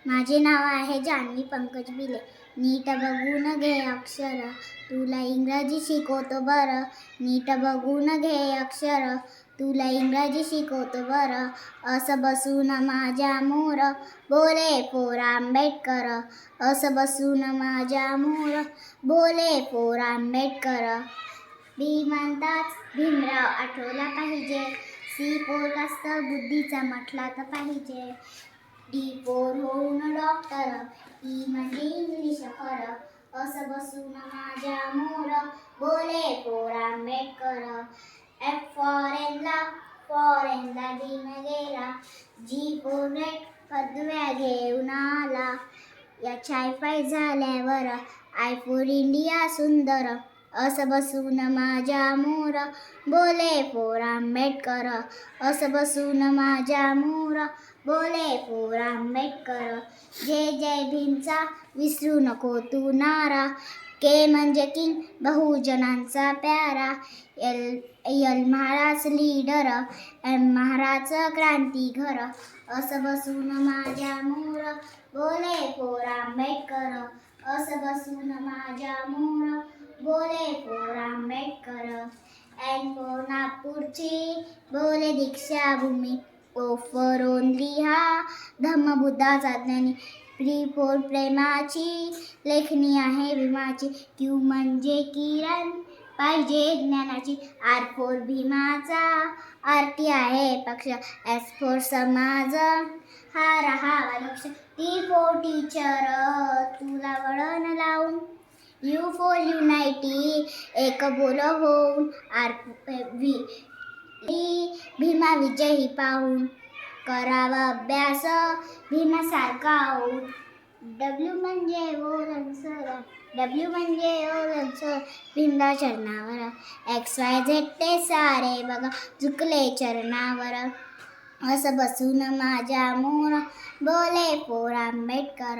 माझे नाव आहे जान्हवी पंकज बिले. नीट बघून घे अक्षर, तुला इंग्रजी शिकवतो बरं. नीट बघून घे अक्षर, तुला इंग्रजी शिकवतो बरं. असं बसून माझ्या मोर बोले पोर आंबेडकर. असं बसून माझ्या मोर बोले पोर आंबेडकर. भीमंताच भीमराव आठवला पाहिजे. सी पोरकास्त बुद्धीचा म्हटला तर पाहिजे. डी पोर होऊन डॉक्टर, ई म्हणजे इंग्लिश खरं. असं बसून माझ्या मोर बोले पोर आंबेडकर. एफ फॉरेनला भीम गेला. जी पोर पदव्या घेऊन आला. याच्या आय झाल्यावर आय फॉर इंडिया सुंदर. असं बसून माझ्या मोर बोले पोर आंबेडकर. असं बसून माझ्या मोर बोले पोर आंबेडकर. जय जय भीमचा विसरू नको तू नारा. के म्हणजे किंग बहुजनांचा प्यारा. एल महाराज लीडर, एम महाराज क्रांतिघर. असं बसून माझ्या मोर बोले पोर आंबेडकर. असं बसून माझ्या मोर बोले पोर आंबेडकर. एन फॉर नागपूरची बोले दीक्षाभूमी. ओ फॉर ओनली हा धम्मबुद्धाचा ज्ञानी. प्री फॉर प्रेमाची लेखणी आहे भीमाची. क्यू म्हणजे किरण पाहिजे ज्ञानाची. आर फॉर भीमाचा आरती आहे पक्ष. एस फॉर समाज हा राहावा लक्ष. टी फॉर टीचर तुला वळण लावून. यू फॉर युनाइटी एक बोल होऊन. आर भीमा विजयी पाहून. करावा अभ्यास भीमासारखा होऊन. डब्ल्यू म्हणजे ओलंसर भीमला चरणावर. एक्स वाय झेड ते सारे बघा झुकले चरणावर. असं बसून माझ्या मोर बोले पोर आंबेडकर.